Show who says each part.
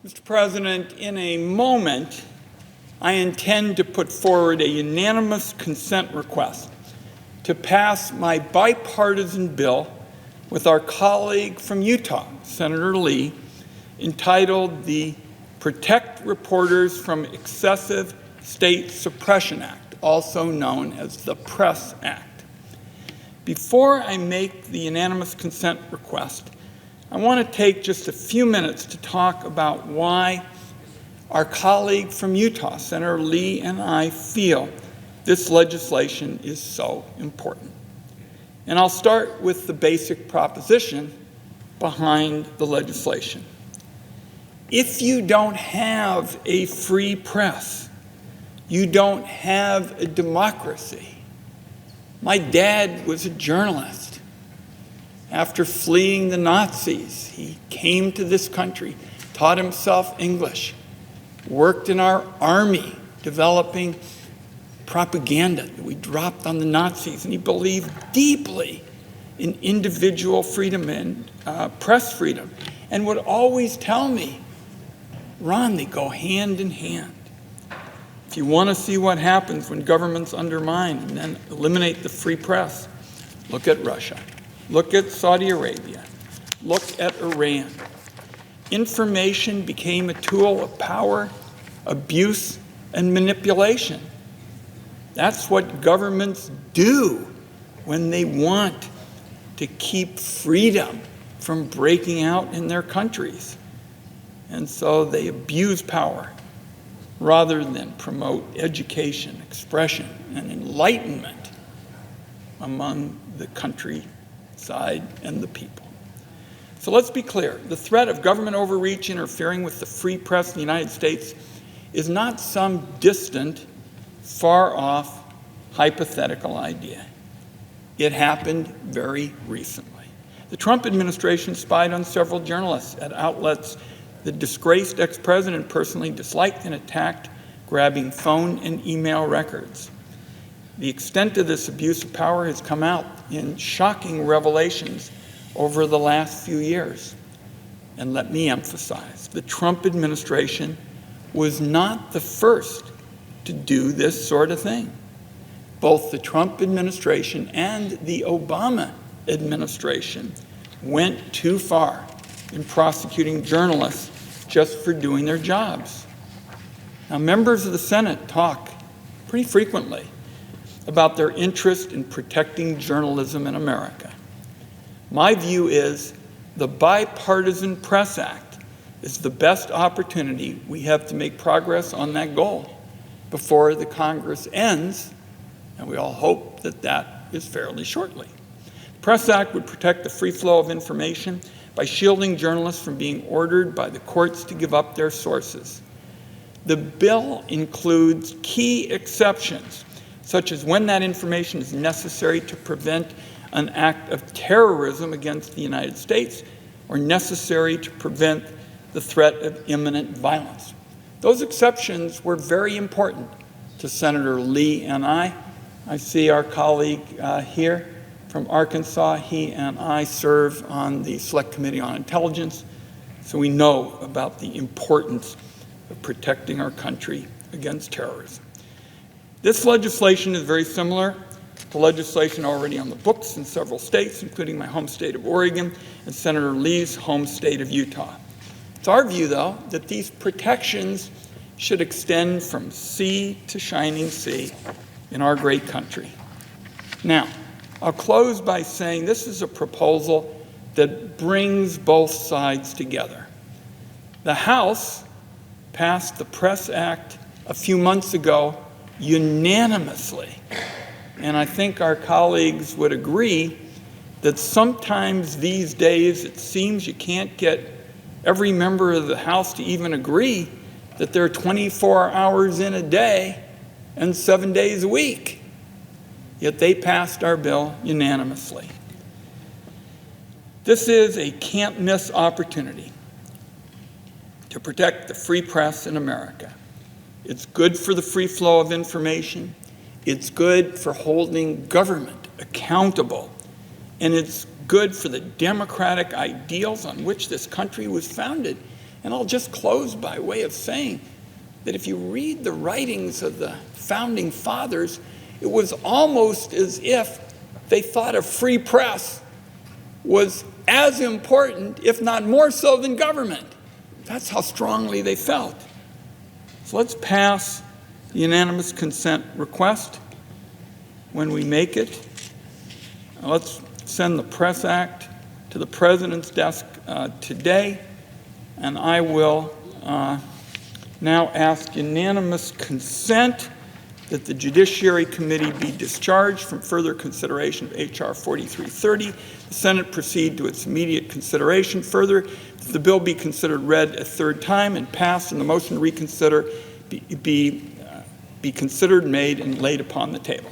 Speaker 1: Mr. President, in a moment, I intend to put forward a unanimous consent request to pass my bipartisan bill with our colleague from Utah, Senator Lee, entitled the Protect Reporters from Excessive State Suppression Act, also known as the PRESS Act. Before I make the unanimous consent request, I want to take just a few minutes to talk about why our colleague from Utah, Senator Lee, and I feel this legislation is so important. And I'll start with the basic proposition behind the legislation. If you don't have a free press, you don't have a democracy. My dad was a journalist. After fleeing the Nazis, he came to this country, taught himself English, worked in our army developing propaganda that we dropped on the Nazis, and he believed deeply in individual freedom and press freedom, and would always tell me, Ron, they go hand in hand. If you want to see what happens when governments undermine and then eliminate the free press, look at Russia. Look at Saudi Arabia. Look at Iran. Information became a tool of power, abuse, and manipulation. That's what governments do when they want to keep freedom from breaking out in their countries. And so they abuse power rather than promote education, expression, and enlightenment among the countryside and the people. So let's be clear. The threat of government overreach interfering with the free press in the United States is not some distant, far-off, hypothetical idea. It happened very recently. The Trump administration spied on several journalists at outlets the disgraced ex-president personally disliked and attacked, grabbing phone and email records. The extent of this abuse of power has come out in shocking revelations over the last few years. And let me emphasize, the Trump administration was not the first to do this sort of thing. Both the Trump administration and the Obama administration went too far in prosecuting journalists just for doing their jobs. Now, members of the Senate talk pretty frequently about their interest in protecting journalism in America. My view is the Bipartisan Press Act is the best opportunity we have to make progress on that goal before the Congress ends, and we all hope that that is fairly shortly. The Press Act would protect the free flow of information by shielding journalists from being ordered by the courts to give up their sources. The bill includes key exceptions, such as when that information is necessary to prevent an act of terrorism against the United States or necessary to prevent the threat of imminent violence. Those exceptions were very important to Senator Lee and I. I see our colleague here from Arkansas. He and I serve on the Select Committee on Intelligence, so we know about the importance of protecting our country against terrorism. This legislation is very similar to legislation already on the books in several states, including my home state of Oregon and Senator Lee's home state of Utah. It's our view, though, that these protections should extend from sea to shining sea in our great country. Now, I'll close by saying this is a proposal that brings both sides together. The House passed the Press Act a few months ago unanimously, and I think our colleagues would agree that sometimes these days it seems you can't get every member of the House to even agree that there are 24 hours in a day and 7 days a week. Yet they passed our bill unanimously. This is a can't-miss opportunity to protect the free press in America. It's good for the free flow of information. It's good for holding government accountable. And it's good for the democratic ideals on which this country was founded. And I'll just close by way of saying that if you read the writings of the founding fathers, it was almost as if they thought a free press was as important, if not more so, than government. That's how strongly they felt. So let's pass the unanimous consent request when we make it. Let's send the Press Act to the President's desk today, and I will now ask unanimous consent that the Judiciary Committee be discharged from further consideration of H.R. 4330. The Senate proceed to its immediate consideration. Further, that the bill be considered read a third time and passed, and the motion to reconsider be considered, made, and laid upon the table.